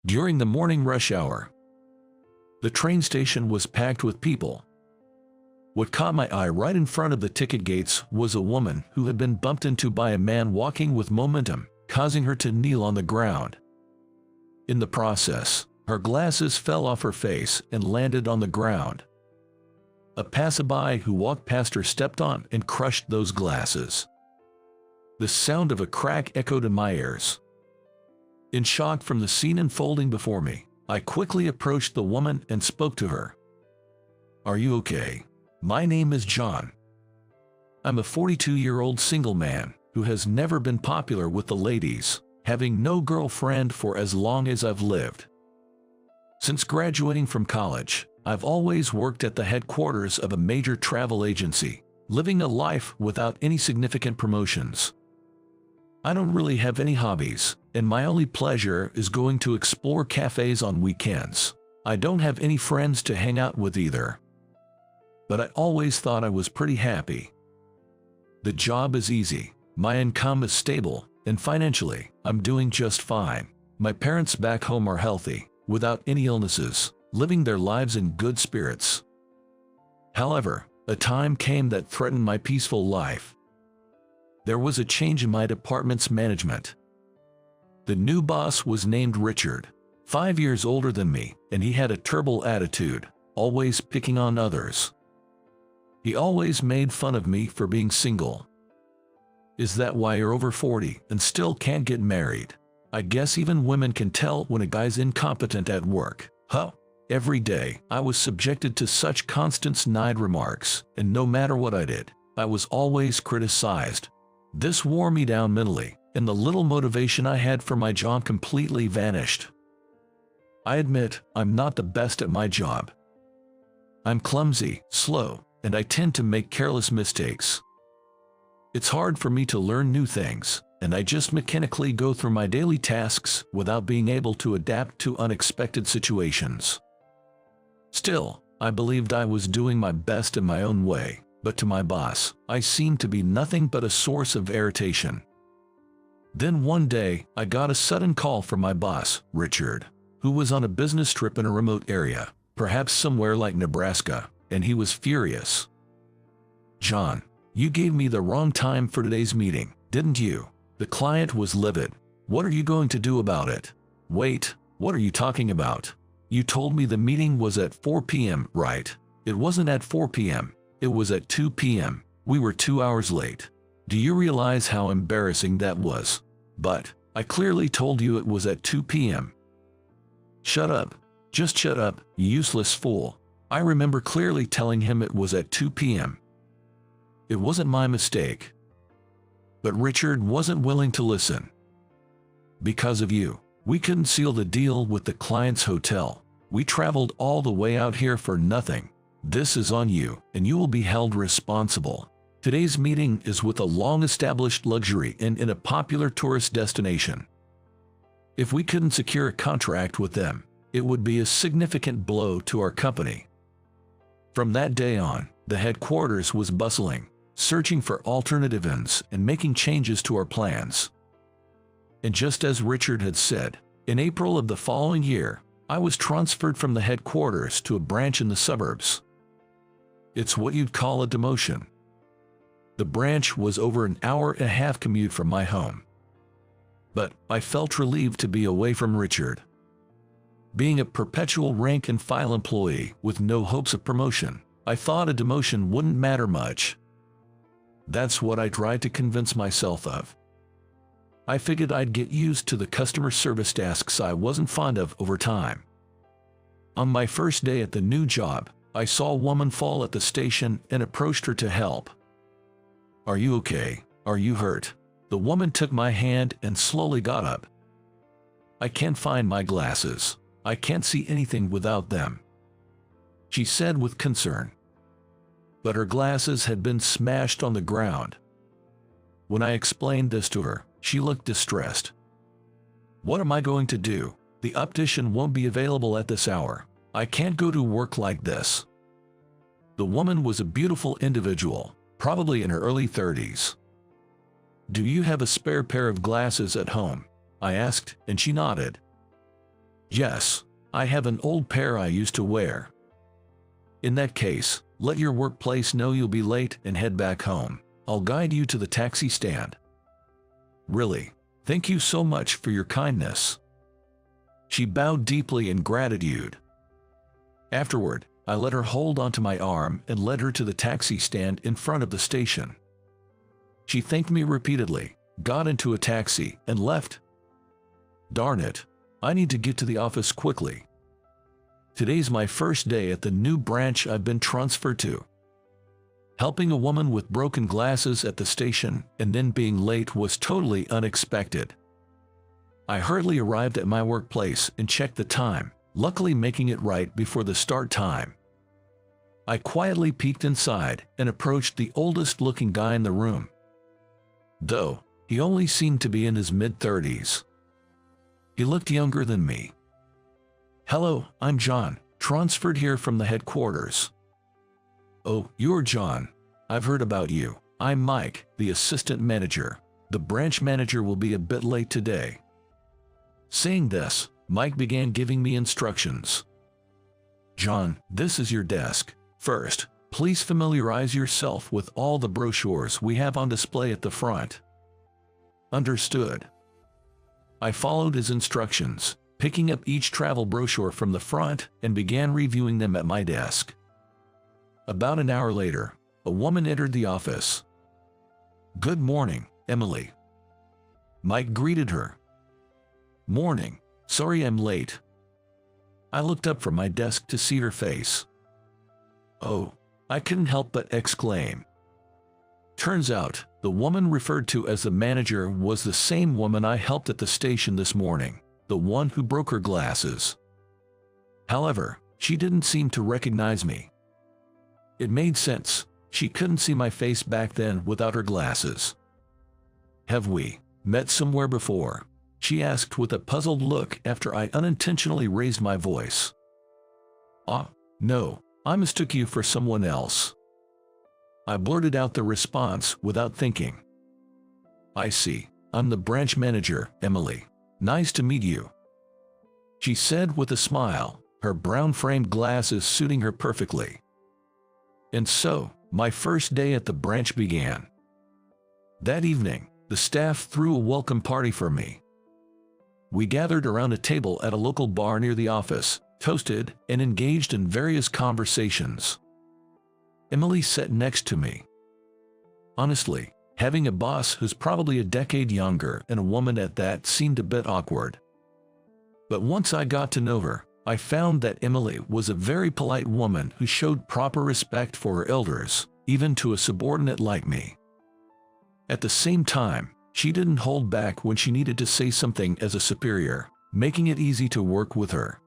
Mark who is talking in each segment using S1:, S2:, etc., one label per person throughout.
S1: During the morning rush hour, the train station was packed with people. What caught my eye right in front of the ticket gates was a woman who had been bumped into by a man walking with momentum, causing her to kneel on the ground. In the process, her glasses fell off her face and landed on the ground. A passerby who walked past her stepped on and crushed those glasses. The sound of a crack echoed in my ears. In shock from the scene unfolding before me, I quickly approached the woman and spoke to her. "Are you okay? My name is John. I'm a 42-year-old single man who has never been popular with the ladies, having no girlfriend for as long as I've lived. Since graduating from college, I've always worked at the headquarters of a major travel agency, living a life without any significant promotions. I don't really have any hobbies, and my only pleasure is going to explore cafes on weekends. I don't have any friends to hang out with either. But I always thought I was pretty happy. The job is easy, my income is stable, and financially, I'm doing just fine. My parents back home are healthy, without any illnesses, living their lives in good spirits. However, a time came that threatened my peaceful life. There was a change in my department's management. The new boss was named Richard, 5 years older than me, and he had a terrible attitude, always picking on others. He always made fun of me for being single. "Is that why you're over 40 and still can't get married? I guess even women can tell when a guy's incompetent at work, huh?" Every day, I was subjected to such constant snide remarks, and no matter what I did, I was always criticized. This wore me down mentally, and the little motivation I had for my job completely vanished. I admit, I'm not the best at my job. I'm clumsy, slow, and I tend to make careless mistakes. It's hard for me to learn new things, and I just mechanically go through my daily tasks without being able to adapt to unexpected situations. Still, I believed I was doing my best in my own way, but to my boss, I seemed to be nothing but a source of irritation. Then one day, I got a sudden call from my boss, Richard, who was on a business trip in a remote area, perhaps somewhere like Nebraska, and he was furious. "John, you gave me the wrong time for today's meeting, didn't you?" The client was livid. "What are you going to do about it?" "Wait, what are you talking about? You told me the meeting was at 4 p.m., right? It wasn't at 4 p.m., it was at 2 p.m. We were 2 hours late. Do you realize how embarrassing that was?" "But, I clearly told you it was at 2 p.m. "Shut up. Just shut up, you useless fool." I remember clearly telling him it was at 2 p.m. It wasn't my mistake. But Richard wasn't willing to listen. "Because of you, we couldn't seal the deal with the client's hotel. We traveled all the way out here for nothing. This is on you, and you will be held responsible. Today's meeting is with a long-established luxury inn in a popular tourist destination. If we couldn't secure a contract with them, it would be a significant blow to our company." From that day on, the headquarters was bustling, searching for alternative inns and making changes to our plans. And just as Richard had said, in April of the following year, I was transferred from the headquarters to a branch in the suburbs. It's what you'd call a demotion. The branch was over an hour-and-a-half commute from my home. But I felt relieved to be away from Richard. Being a perpetual rank-and-file employee with no hopes of promotion, I thought a demotion wouldn't matter much. That's what I tried to convince myself of. I figured I'd get used to the customer service tasks I wasn't fond of over time. On my first day at the new job, I saw a woman fall at the station and approached her to help. "Are you okay? Are you hurt?" The woman took my hand and slowly got up. "I can't find my glasses. I can't see anything without them," she said with concern. But her glasses had been smashed on the ground. When I explained this to her, she looked distressed. "What am I going to do? The optician won't be available at this hour. I can't go to work like this." The woman was a beautiful individual, probably in her early 30s. "Do you have a spare pair of glasses at home?" I asked, and she nodded. Yes, I have an old pair I used to wear. In that case, let your workplace know you'll be late and head back home. I'll guide you to the taxi stand. Really, thank you so much for your kindness. She bowed deeply in gratitude. Afterward, I let her hold onto my arm and led her to the taxi stand in front of the station. She thanked me repeatedly, got into a taxi, and left. Darn it, I need to get to the office quickly. Today's my first day at the new branch I've been transferred to. Helping a woman with broken glasses at the station and then being late was totally unexpected. I hurriedly arrived at my workplace and checked the time, luckily making it right before the start time. I quietly peeked inside and approached the oldest-looking guy in the room. Though, he only seemed to be in his mid-30s. He looked younger than me. Hello, I'm John, transferred here from the headquarters. Oh, you're John. I've heard about you. I'm Mike, the assistant manager. The branch manager will be a bit late today. Saying this, Mike began giving me instructions. John, this is your desk. First, please familiarize yourself with all the brochures we have on display at the front. Understood. I followed his instructions, picking up each travel brochure from the front and began reviewing them at my desk. About an hour later, a woman entered the office. Good morning, Emily. Mike greeted her. Morning, sorry I'm late. I looked up from my desk to see her face. Oh, I couldn't help but exclaim. Turns out, the woman referred to as the manager was the same woman I helped at the station this morning, the one who broke her glasses. However, she didn't seem to recognize me. It made sense. She couldn't see my face back then without her glasses. Have we met somewhere before? She asked with a puzzled look after I unintentionally raised my voice. No, I mistook you for someone else. I blurted out the response without thinking. I see. I'm the branch manager, Emily. Nice to meet you. She said with a smile, her brown-framed glasses suiting her perfectly. And so, my first day at the branch began. That evening, the staff threw a welcome party for me. We gathered around a table at a local bar near the office, toasted, and engaged in various conversations. Emily sat next to me. Honestly, having a boss who's probably a decade younger and a woman at that seemed a bit awkward. But once I got to know her, I found that Emily was a very polite woman who showed proper respect for her elders, even to a subordinate like me. At the same time, she didn't hold back when she needed to say something as a superior, making it easy to work with her.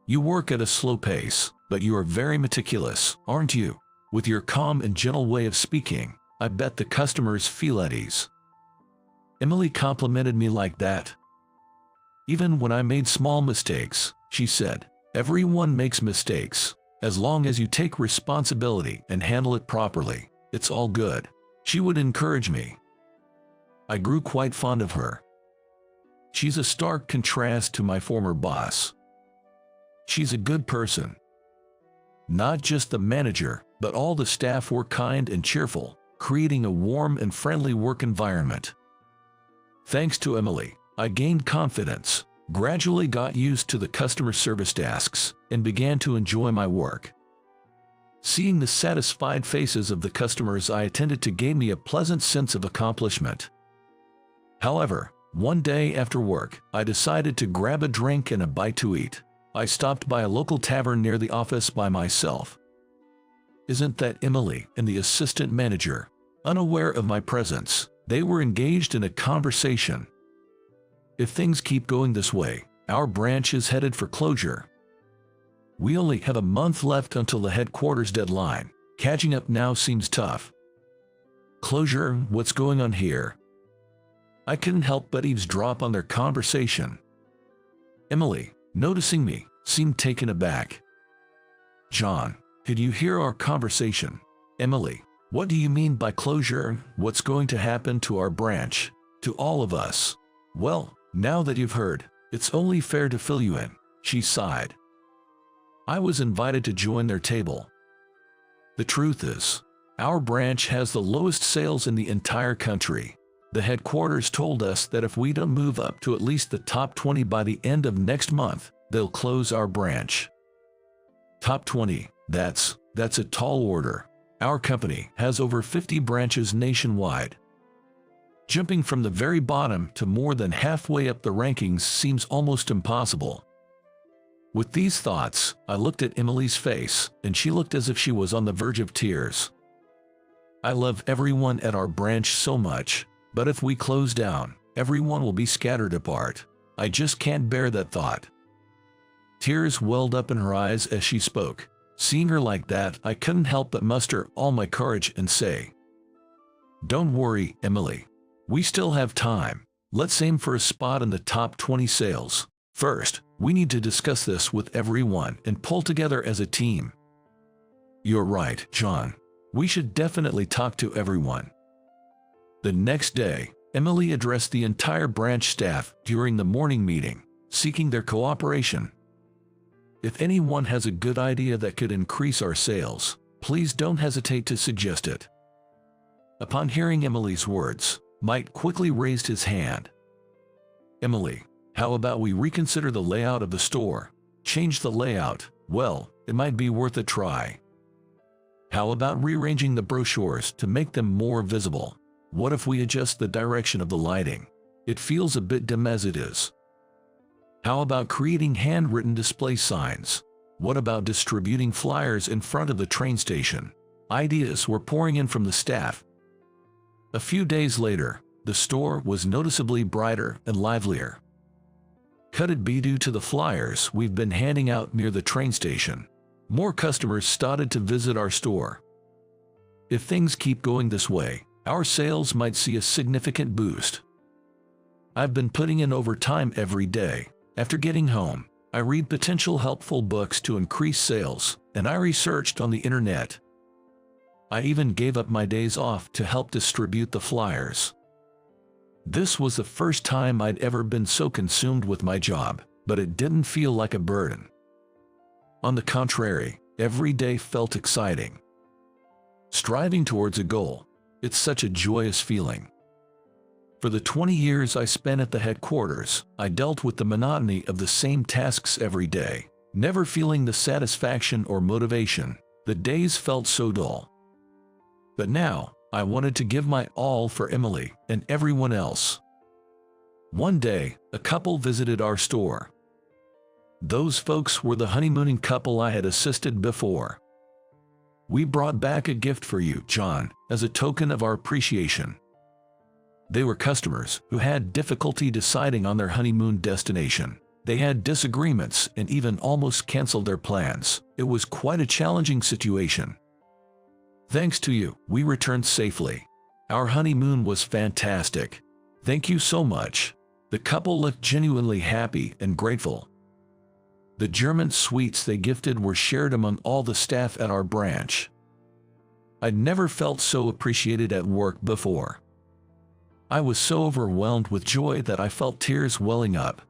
S1: You work at a slow pace, but you are very meticulous, aren't you? With your calm and gentle way of speaking, I bet the customers feel at ease. Emily complimented me like that. Even when I made small mistakes, she said, everyone makes mistakes. As long as you take responsibility and handle it properly, it's all good. She would encourage me. I grew quite fond of her. She's a stark contrast to my former boss. She's a good person. Not just the manager, but all the staff were kind and cheerful, creating a warm and friendly work environment. Thanks to Emily, I gained confidence, gradually got used to the customer service tasks, and began to enjoy my work. Seeing the satisfied faces of the customers I attended to gave me a pleasant sense of accomplishment. However, one day after work, I decided to grab a drink and a bite to eat. I stopped by a local tavern near the office by myself. Isn't that Emily and the assistant manager? Unaware of my presence, they were engaged in a conversation. If things keep going this way, our branch is headed for closure. We only have a month left until the headquarters deadline. Catching up now seems tough. Closure, what's going on here? I couldn't help but eavesdrop on their conversation. Emily, noticing me, seemed taken aback. John, did you hear our conversation? Emily, what do you mean by closure? What's going to happen to our branch? To all of us? Well, now that you've heard, It's only fair to fill you in, she sighed. I was invited to join their table. The truth is, our branch has the lowest sales in the entire country. The headquarters told us that if we don't move up to at least the top 20 by the end of next month, they'll close our branch. Top 20, that's a tall order. Our company has over 50 branches nationwide. Jumping from the very bottom to more than halfway up the rankings seems almost impossible. With these thoughts, I looked at Emily's face, and she looked as if she was on the verge of tears. I love everyone at our branch so much, but if we close down, everyone will be scattered apart. I just can't bear that thought. Tears welled up in her eyes as she spoke. Seeing her like that, I couldn't help but muster all my courage and say, "Don't worry, Emily. We still have time. Let's aim for a spot in the top 20 sales. First, we need to discuss this with everyone and pull together as a team." "You're right, John. We should definitely talk to everyone." The next day, Emily addressed the entire branch staff during the morning meeting, seeking their cooperation. "If anyone has a good idea that could increase our sales, please don't hesitate to suggest it." Upon hearing Emily's words, Mike quickly raised his hand. "Emily, how about we reconsider the layout of the store? Change the layout. Well, it might be worth a try. How about rearranging the brochures to make them more visible? What if we adjust the direction of the lighting? It feels a bit dim as it is. How about creating handwritten display signs? What about distributing flyers in front of the train station?" Ideas were pouring in from the staff. A few days later, the store was noticeably brighter and livelier. Could it be due to the flyers we've been handing out near the train station? More customers started to visit our store. If things keep going this way, our sales might see a significant boost. I've been putting in overtime every day. After getting home, I read potential helpful books to increase sales, and I researched on the internet. I even gave up my days off to help distribute the flyers. This was the first time I'd ever been so consumed with my job, but it didn't feel like a burden. On the contrary, every day felt exciting. Striving towards a goal, it's such a joyous feeling. For the 20 years I spent at the headquarters, I dealt with the monotony of the same tasks every day, never feeling the satisfaction or motivation. The days felt so dull. But now, I wanted to give my all for Emily and everyone else. One day, a couple visited our store. Those folks were the honeymooning couple I had assisted before. "We brought back a gift for you, John, as a token of our appreciation." They were customers who had difficulty deciding on their honeymoon destination. They had disagreements and even almost canceled their plans. It was quite a challenging situation. "Thanks to you, we returned safely. Our honeymoon was fantastic. Thank you so much." The couple looked genuinely happy and grateful. The German sweets they gifted were shared among all the staff at our branch. I'd never felt so appreciated at work before. I was so overwhelmed with joy that I felt tears welling up.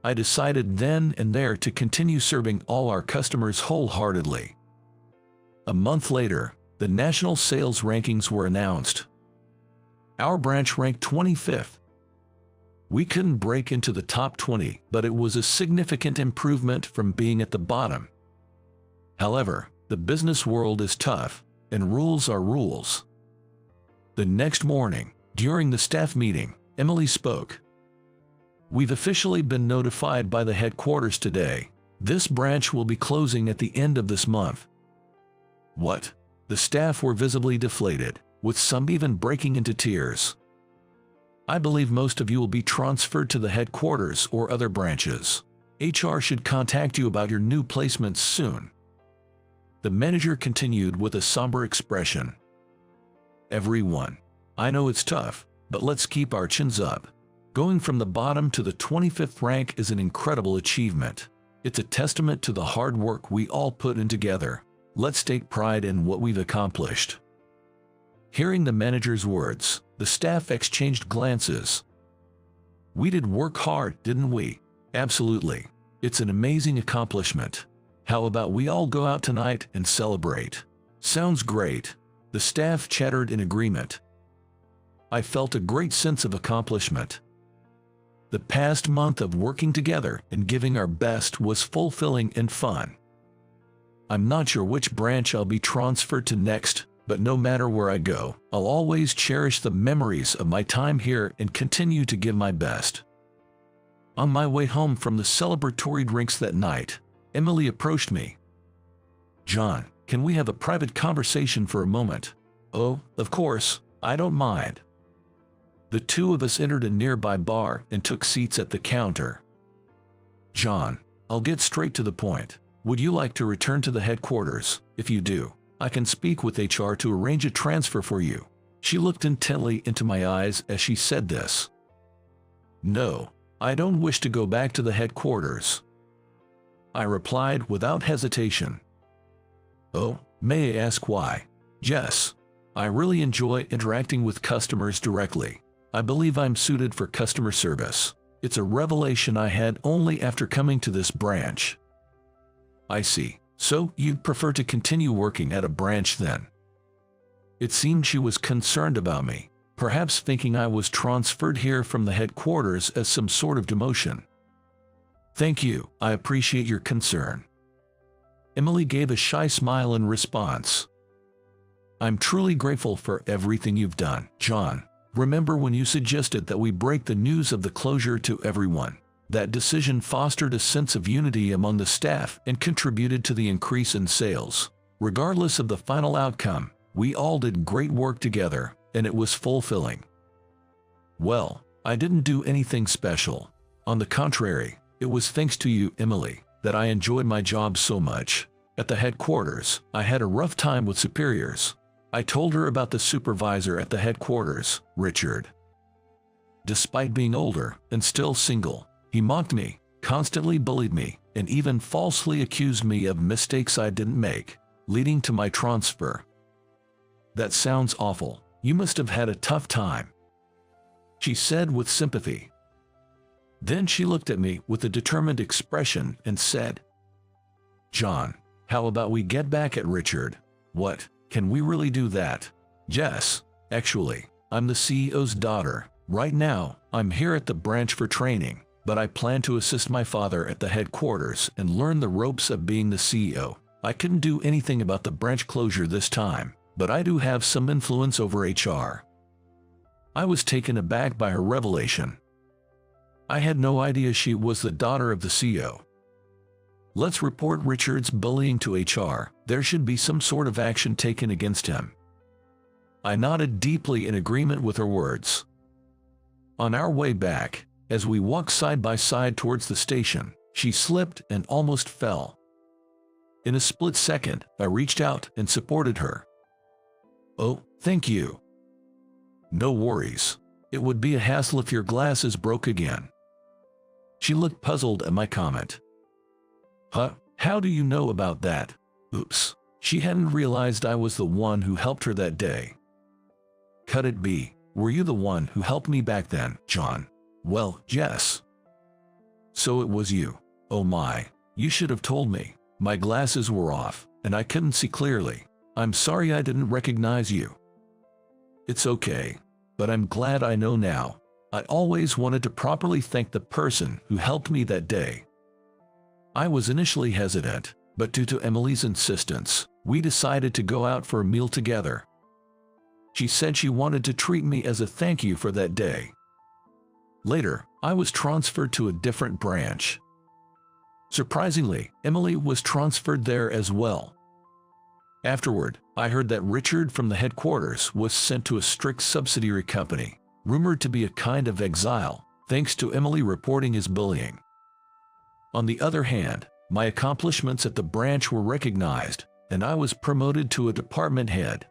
S1: I decided then and there to continue serving all our customers wholeheartedly. A month later, the national sales rankings were announced. Our branch ranked 25th. We couldn't break into the top 20, but it was a significant improvement from being at the bottom. However, the business world is tough, and rules are rules. The next morning, during the staff meeting, Emily spoke. "We've officially been notified by the headquarters today. This branch will be closing at the end of this month." "What?" The staff were visibly deflated, with some even breaking into tears. "I believe most of you will be transferred to the headquarters or other branches. HR should contact you about your new placements soon." The manager continued with a somber expression. "Everyone, I know it's tough, but let's keep our chins up. Going from the bottom to the 25th rank is an incredible achievement. It's a testament to the hard work we all put in together. Let's take pride in what we've accomplished." Hearing the manager's words, the staff exchanged glances. We did work hard, didn't we? Absolutely. It's an amazing accomplishment. How about we all go out tonight and celebrate? Sounds great. The staff chattered in agreement. I felt a great sense of accomplishment. The past month of working together and giving our best was fulfilling and fun. I'm not sure which branch I'll be transferred to next, but no matter where I go, I'll always cherish the memories of my time here and continue to give my best. On my way home from the celebratory drinks that night, Emily approached me. "John, can we have a private conversation for a moment?" "Oh, of course, I don't mind." The two of us entered a nearby bar and took seats at the counter. "John, I'll get straight to the point. Would you like to return to the headquarters? If you do, I can speak with HR to arrange a transfer for you." She looked intently into my eyes as she said this. "No, I don't wish to go back to the headquarters," I replied without hesitation. "Oh, may I ask why?" "Yes, I really enjoy interacting with customers directly. I believe I'm suited for customer service. It's a revelation I had only after coming to this branch." "I see. So you'd prefer to continue working at a branch then?" It seemed she was concerned about me, perhaps thinking I was transferred here from the headquarters as some sort of demotion. "Thank you, I appreciate your concern." Emily gave a shy smile in response. "I'm truly grateful for everything you've done, John. Remember when you suggested that we break the news of the closure to everyone? That decision fostered a sense of unity among the staff and contributed to the increase in sales. Regardless of the final outcome, we all did great work together, and it was fulfilling." "Well, I didn't do anything special. On the contrary, it was thanks to you, Emily, that I enjoyed my job so much. At the headquarters, I had a rough time with superiors." I told her about the supervisor at the headquarters, Richard. Despite being older and still single, he mocked me, constantly bullied me, and even falsely accused me of mistakes I didn't make, leading to my transfer. "That sounds awful. You must have had a tough time," she said with sympathy. Then she looked at me with a determined expression and said, "John, how about we get back at Richard?" "What? Can we really do that?" "Yes, actually, I'm the CEO's daughter. Right now, I'm here at the branch for training, but I plan to assist my father at the headquarters and learn the ropes of being the CEO. I couldn't do anything about the branch closure this time, but I do have some influence over HR." I was taken aback by her revelation. I had no idea she was the daughter of the CEO. "Let's report Richard's bullying to HR. There should be some sort of action taken against him." I nodded deeply in agreement with her words. On our way back, as we walked side by side towards the station, she slipped and almost fell. In a split second, I reached out and supported her. "Oh, thank you." "No worries. It would be a hassle if your glasses broke again." She looked puzzled at my comment. "Huh? How do you know about that?" Oops. She hadn't realized I was the one who helped her that day. "Could it be? Were you the one who helped me back then, John?" "Well, yes." "So it was you. Oh my. You should have told me. My glasses were off, and I couldn't see clearly. I'm sorry I didn't recognize you." "It's okay. But I'm glad I know now. I always wanted to properly thank the person who helped me that day." I was initially hesitant, but due to Emily's insistence, we decided to go out for a meal together. She said she wanted to treat me as a thank you for that day. Later, I was transferred to a different branch. Surprisingly, Emily was transferred there as well. Afterward, I heard that Richard from the headquarters was sent to a strict subsidiary company, rumored to be a kind of exile, thanks to Emily reporting his bullying. On the other hand, my accomplishments at the branch were recognized, and I was promoted to a department head.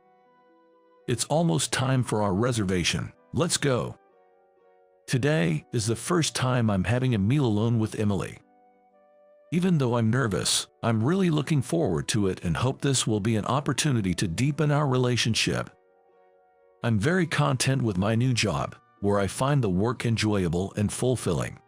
S1: It's almost time for our reservation. Let's go. Today is the first time I'm having a meal alone with Emily. Even though I'm nervous, I'm really looking forward to it and hope this will be an opportunity to deepen our relationship. I'm very content with my new job, where I find the work enjoyable and fulfilling.